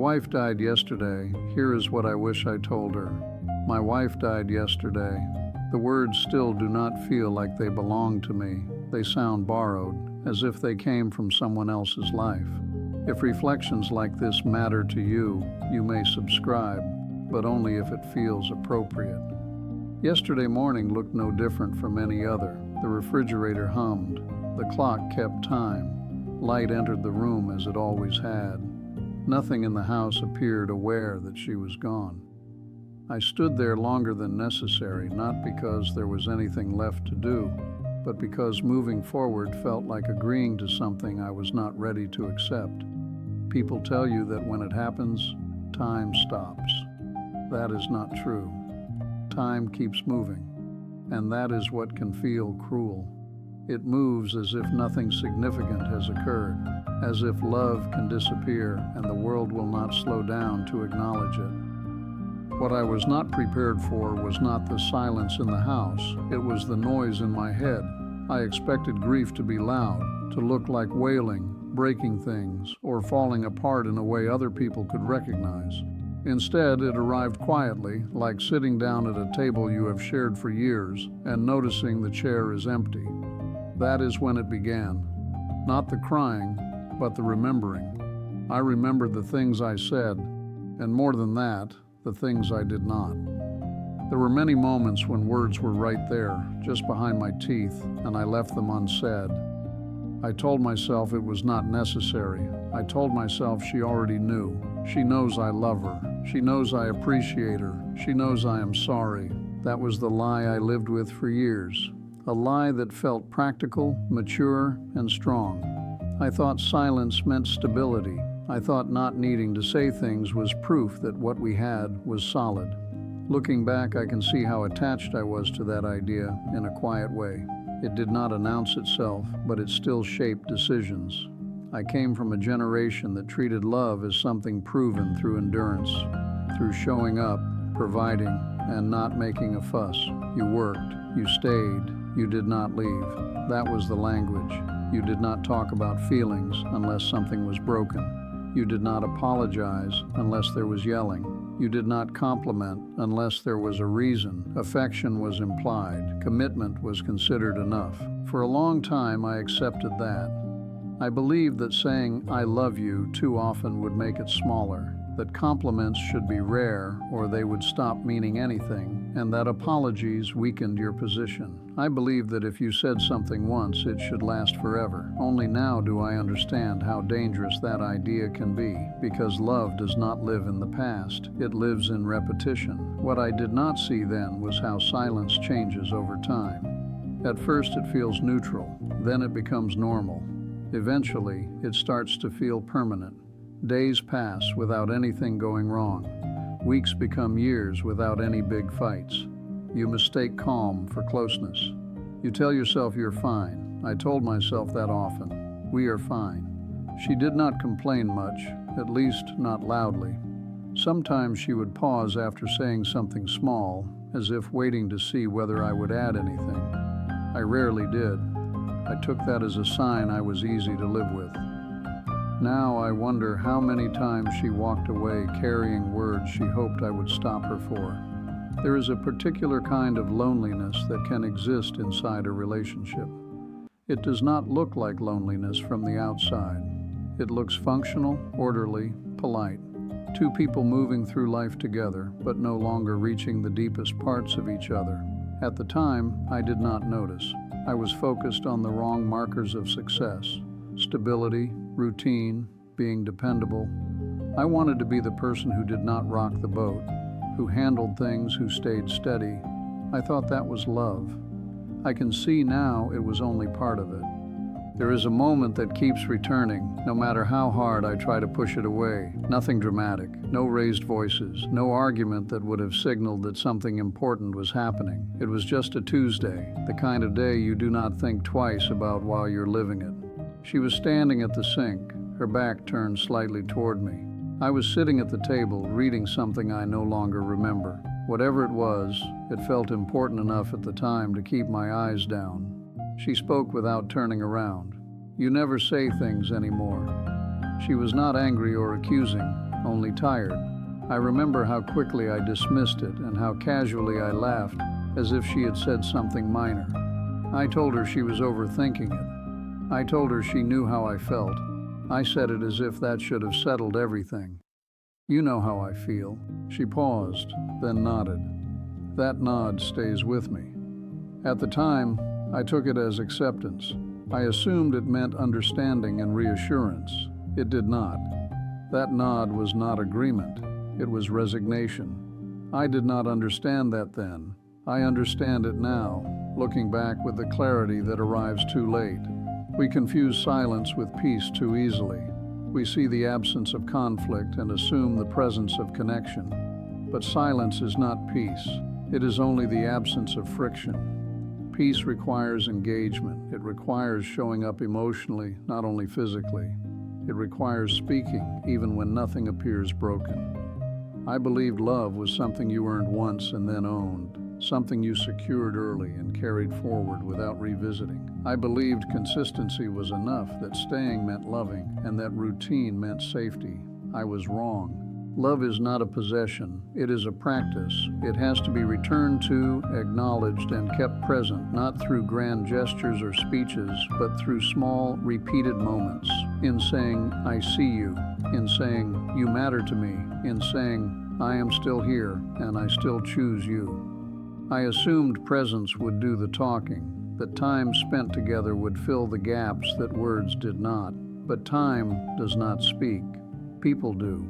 wife died yesterday. Here is what I wish I told her. My wife died yesterday. The words still do not feel like they belong to me. They sound borrowed, as if they came from someone else's life. If reflections like this matter to you, you may subscribe, but only if it feels appropriate. Yesterday morning looked no different from any other. The refrigerator hummed. The clock kept time. Light entered the room as it always had. Nothing in the house appeared aware that she was gone. I stood there longer than necessary, not because there was anything left to do, but because moving forward felt like agreeing to something I was not ready to accept. People tell you that when it happens, time stops. That is not true. Time keeps moving, and that is what can feel cruel. It moves as if nothing significant has occurred, as if love can disappear and the world will not slow down to acknowledge it. What I was not prepared for was not the silence in the house, it was the noise in my head. I expected grief to be loud, to look like wailing, breaking things, or falling apart in a way other people could recognize. Instead, it arrived quietly, like sitting down at a table you have shared for years and noticing the chair is empty. That is when it began. Not the crying, but the remembering. I remembered the things I said, and more than that, the things I did not. There were many moments when words were right there, just behind my teeth, and I left them unsaid. I told myself it was not necessary. I told myself she already knew. She knows I love her. She knows I appreciate her. She knows I am sorry. That was the lie I lived with for years. A lie that felt practical, mature, and strong. I thought silence meant stability. I thought not needing to say things was proof that what we had was solid. Looking back, I can see how attached I was to that idea in a quiet way. It did not announce itself, but it still shaped decisions. I came from a generation that treated love as something proven through endurance, through showing up, providing, and not making a fuss. You worked, you stayed, you did not leave. That was the language. You did not talk about feelings unless something was broken. You did not apologize unless there was yelling. You did not compliment unless there was a reason. Affection was implied. Commitment was considered enough. For a long time, I accepted that. I believed that saying "I love you" too often would make it smaller, that compliments should be rare or they would stop meaning anything, and that apologies weakened your position. I believed that if you said something once, it should last forever. Only now do I understand how dangerous that idea can be, because love does not live in the past. It lives in repetition. What I did not see then was how silence changes over time. At first it feels neutral, then it becomes normal. Eventually, it starts to feel permanent. Days pass without anything going wrong. Weeks become years without any big fights. You mistake calm for closeness. You tell yourself you're fine. I told myself that often. We are fine. She did not complain much, at least not loudly. Sometimes she would pause after saying something small, as if waiting to see whether I would add anything. I rarely did. I took that as a sign I was easy to live with. Now I wonder how many times she walked away carrying words she hoped I would stop her for. There is a particular kind of loneliness that can exist inside a relationship. It does not look like loneliness from the outside. It looks functional, orderly, polite. Two people moving through life together, but no longer reaching the deepest parts of each other. At the time, I did not notice. I was focused on the wrong markers of success: stability, routine, being dependable. I wanted to be the person who did not rock the boat, who handled things, who stayed steady. I thought that was love. I can see now it was only part of it. There is a moment that keeps returning, no matter how hard I try to push it away. Nothing dramatic, no raised voices, no argument that would have signaled that something important was happening. It was just a Tuesday, the kind of day you do not think twice about while you're living it. She was standing at the sink, her back turned slightly toward me. I was sitting at the table, reading something I no longer remember. Whatever it was, it felt important enough at the time to keep my eyes down. She spoke without turning around. "You never say things anymore." She was not angry or accusing, only tired. I remember how quickly I dismissed it and how casually I laughed, as if she had said something minor. I told her she was overthinking it. I told her she knew how I felt. I said it as if that should have settled everything. You know how I feel. She paused, then nodded. That nod stays with me. At the time, I took it as acceptance. I assumed it meant understanding and reassurance. It did not. That nod was not agreement. It was resignation. I did not understand that then. I understand it now, looking back with the clarity that arrives too late. We confuse silence with peace too easily. We see the absence of conflict and assume the presence of connection. But silence is not peace. It is only the absence of friction. Peace requires engagement. It requires showing up emotionally, not only physically. It requires speaking, even when nothing appears broken. I believed love was something you earned once and then owned, something you secured early and carried forward without revisiting. I believed consistency was enough, that staying meant loving, and that routine meant safety. I was wrong. Love is not a possession, it is a practice. It has to be returned to, acknowledged, and kept present, not through grand gestures or speeches, but through small, repeated moments. In saying, I see you. In saying, you matter to me. In saying, I am still here, and I still choose you. I assumed presence would do the talking, that time spent together would fill the gaps that words did not. But time does not speak. People do.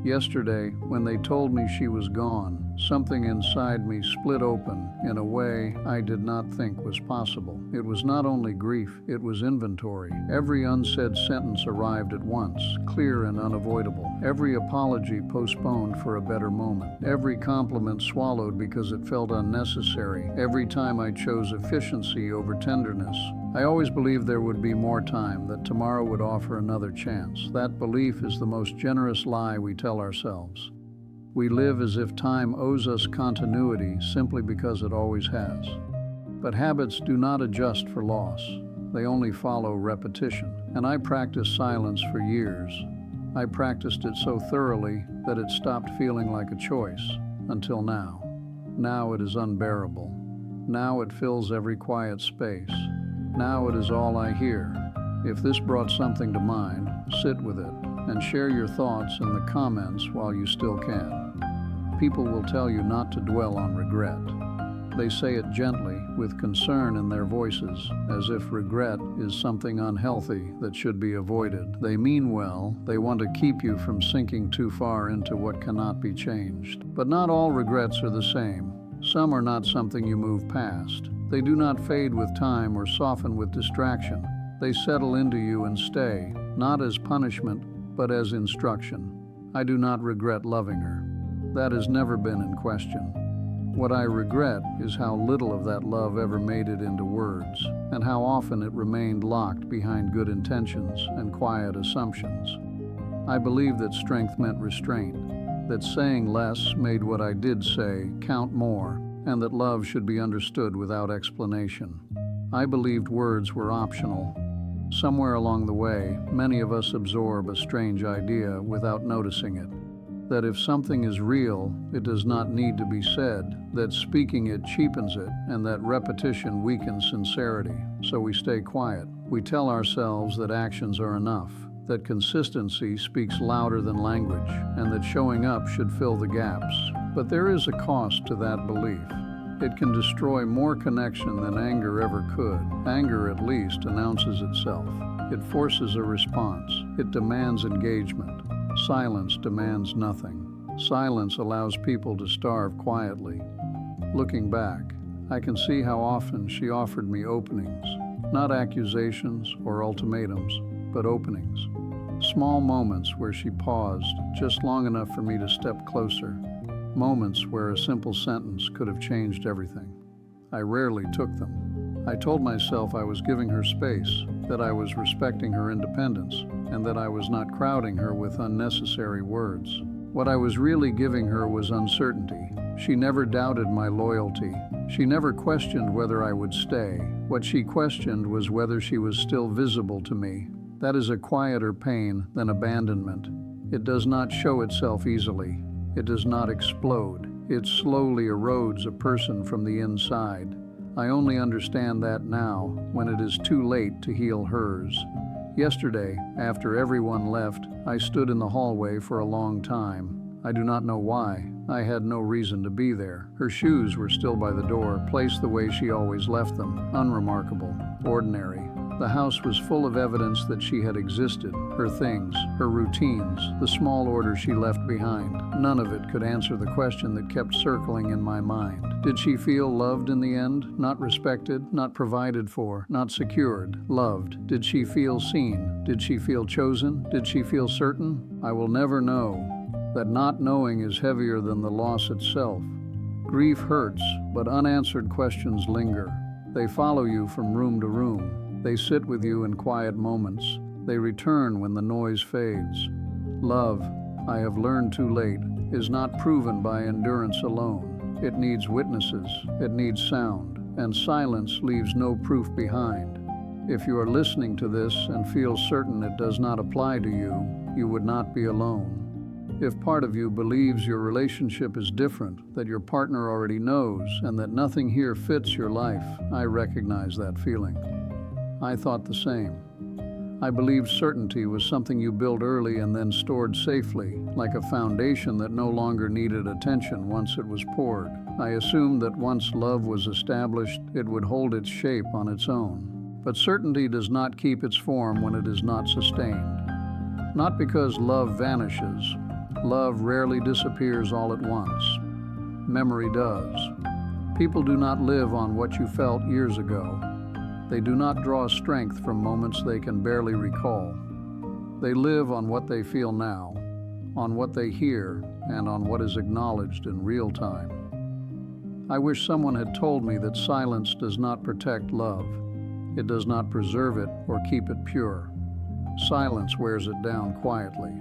Yesterday, when they told me she was gone, something inside me split open in a way I did not think was possible. It was not only grief, it was inventory. Every unsaid sentence arrived at once, clear and unavoidable. Every apology postponed for a better moment. Every compliment swallowed because it felt unnecessary. Every time I chose efficiency over tenderness. I always believed there would be more time, that tomorrow would offer another chance. That belief is the most generous lie we tell ourselves. We live as if time owes us continuity simply because it always has. But habits do not adjust for loss. They only follow repetition. And I practiced silence for years. I practiced it so thoroughly that it stopped feeling like a choice, until now. Now it is unbearable. Now it fills every quiet space. Now it is all I hear. If this brought something to mind, sit with it and share your thoughts in the comments while you still can. People will tell you not to dwell on regret. They say it gently, with concern in their voices, as if regret is something unhealthy that should be avoided. They mean well. They want to keep you from sinking too far into what cannot be changed. But not all regrets are the same. Some are not something you move past. They do not fade with time or soften with distraction. They settle into you and stay, not as punishment, but as instruction. I do not regret loving her. That has never been in question. What I regret is how little of that love ever made it into words, and how often it remained locked behind good intentions and quiet assumptions. I believe that strength meant restraint, that saying less made what I did say count more, and that love should be understood without explanation. I believed words were optional. Somewhere along the way, many of us absorb a strange idea without noticing it. That if something is real, it does not need to be said, that speaking it cheapens it, and that repetition weakens sincerity. So we stay quiet. We tell ourselves that actions are enough, that consistency speaks louder than language, and that showing up should fill the gaps. But there is a cost to that belief. It can destroy more connection than anger ever could. Anger, at least, announces itself. It forces a response. It demands engagement. Silence demands nothing. Silence allows people to starve quietly. Looking back, I can see how often she offered me openings. Not accusations or ultimatums, but openings. Small moments where she paused just long enough for me to step closer. Moments where a simple sentence could have changed everything. I rarely took them. I told myself I was giving her space, that I was respecting her independence, and that I was not crowding her with unnecessary words. What I was really giving her was uncertainty. She never doubted my loyalty. She never questioned whether I would stay. What she questioned was whether she was still visible to me. That is a quieter pain than abandonment. It does not show itself easily. It does not explode. It slowly erodes a person from the inside. I only understand that now, when it is too late to heal hers. Yesterday, after everyone left, I stood in the hallway for a long time. I do not know why. I had no reason to be there. Her shoes were still by the door, placed the way she always left them, unremarkable, ordinary. The house was full of evidence that she had existed, her things, her routines, the small order she left behind. None of it could answer the question that kept circling in my mind. Did she feel loved in the end? Not respected, not provided for, not secured, loved. Did she feel seen? Did she feel chosen? Did she feel certain? I will never know. That not knowing is heavier than the loss itself. Grief hurts, but unanswered questions linger. They follow you from room to room. They sit with you in quiet moments. They return when the noise fades. Love, I have learned too late, is not proven by endurance alone. It needs witnesses, it needs sound, and silence leaves no proof behind. If you are listening to this and feel certain it does not apply to you, you would not be alone. If part of you believes your relationship is different, that your partner already knows, and that nothing here fits your life, I recognize that feeling. I thought the same. I believed certainty was something you built early and then stored safely, like a foundation that no longer needed attention once it was poured. I assumed that once love was established, it would hold its shape on its own. But certainty does not keep its form when it is not sustained. Not because love vanishes. Love rarely disappears all at once. Memory does. People do not live on what you felt years ago. They do not draw strength from moments they can barely recall. They live on what they feel now, on what they hear, and on what is acknowledged in real time. I wish someone had told me that silence does not protect love. It does not preserve it or keep it pure. Silence wears it down quietly.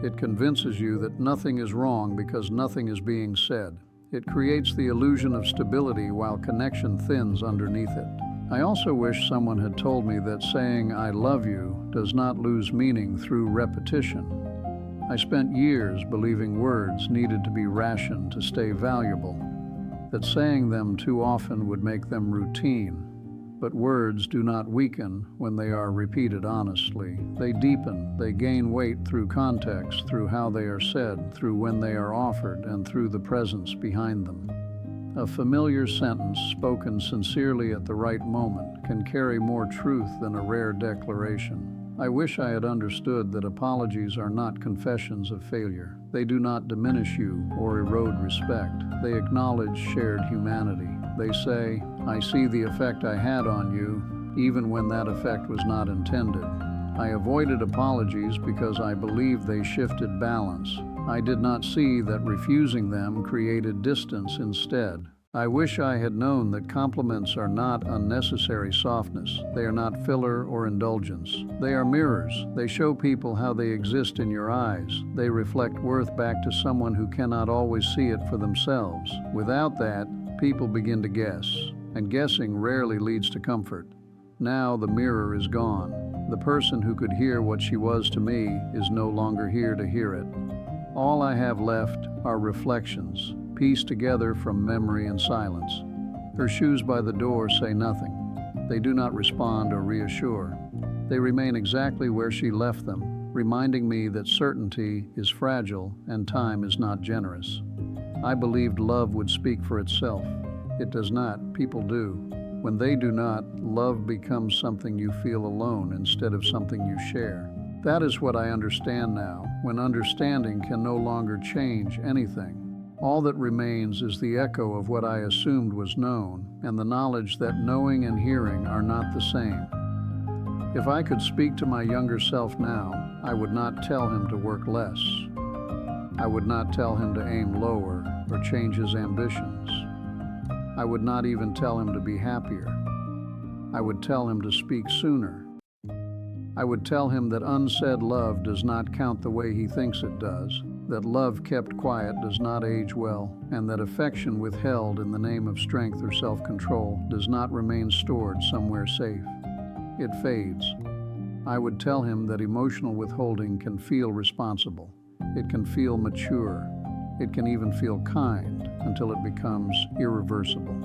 It convinces you that nothing is wrong because nothing is being said. It creates the illusion of stability while connection thins underneath it. I also wish someone had told me that saying "I love you" does not lose meaning through repetition. I spent years believing words needed to be rationed to stay valuable, that saying them too often would make them routine. But words do not weaken when they are repeated honestly. They deepen, they gain weight through context, through how they are said, through when they are offered, and through the presence behind them. A familiar sentence spoken sincerely at the right moment can carry more truth than a rare declaration. I wish I had understood that apologies are not confessions of failure. They do not diminish you or erode respect. They acknowledge shared humanity. They say, "I see the effect I had on you, even when that effect was not intended." I avoided apologies because I believed they shifted balance. I did not see that refusing them created distance instead. I wish I had known that compliments are not unnecessary softness. They are not filler or indulgence. They are mirrors. They show people how they exist in your eyes. They reflect worth back to someone who cannot always see it for themselves. Without that, people begin to guess, and guessing rarely leads to comfort. Now the mirror is gone. The person who could hear what she was to me is no longer here to hear it. All I have left are reflections, pieced together from memory and silence. Her shoes by the door say nothing. They do not respond or reassure. They remain exactly where she left them, reminding me that certainty is fragile and time is not generous. I believed love would speak for itself. It does not. People do. When they do not, love becomes something you feel alone instead of something you share. That is what I understand now, when understanding can no longer change anything. All that remains is the echo of what I assumed was known, and the knowledge that knowing and hearing are not the same. If I could speak to my younger self now, I would not tell him to work less. I would not tell him to aim lower or change his ambitions. I would not even tell him to be happier. I would tell him to speak sooner. I would tell him that unsaid love does not count the way he thinks it does, that love kept quiet does not age well, and that affection withheld in the name of strength or self-control does not remain stored somewhere safe. It fades. I would tell him that emotional withholding can feel responsible. It can feel mature. It can even feel kind until it becomes irreversible.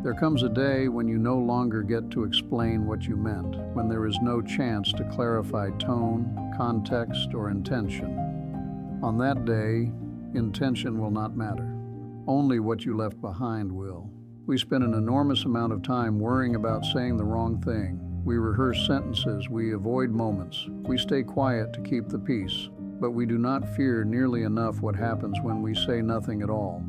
There comes a day when you no longer get to explain what you meant, when there is no chance to clarify tone, context, or intention. On that day, intention will not matter. Only what you left behind will. We spend an enormous amount of time worrying about saying the wrong thing. We rehearse sentences, we avoid moments, we stay quiet to keep the peace, but we do not fear nearly enough what happens when we say nothing at all.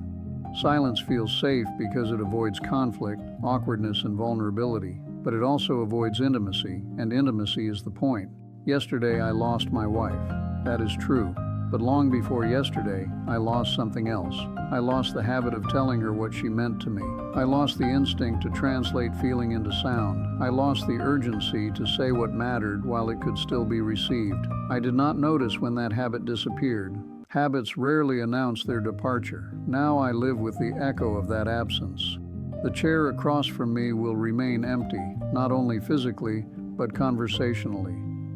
Silence feels safe because it avoids conflict, awkwardness, and vulnerability, but it also avoids intimacy, and intimacy is the point. Yesterday I lost my wife. That is true. But long before yesterday, I lost something else. I lost the habit of telling her what she meant to me. I lost the instinct to translate feeling into sound. I lost the urgency to say what mattered while it could still be received. I did not notice when that habit disappeared. Habits rarely announce their departure. Now I live with the echo of that absence. The chair across from me will remain empty, not only physically, but conversationally.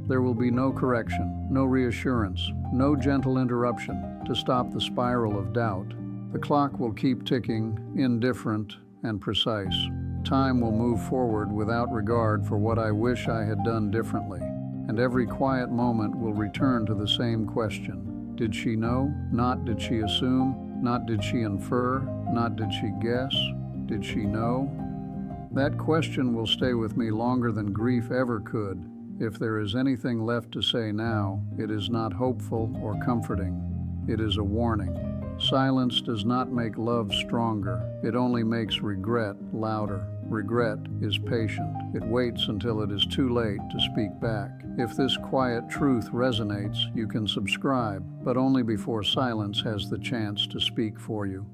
There will be no correction, no reassurance, no gentle interruption to stop the spiral of doubt. The clock will keep ticking, indifferent and precise. Time will move forward without regard for what I wish I had done differently. And every quiet moment will return to the same question. Did she know? Not did she assume? Not did she infer? Not did she guess? Did she know? That question will stay with me longer than grief ever could. If there is anything left to say now, it is not hopeful or comforting. It is a warning. Silence does not make love stronger. It only makes regret louder. Regret is patient. It waits until it is too late to speak back. If this quiet truth resonates, you can subscribe, but only before silence has the chance to speak for you.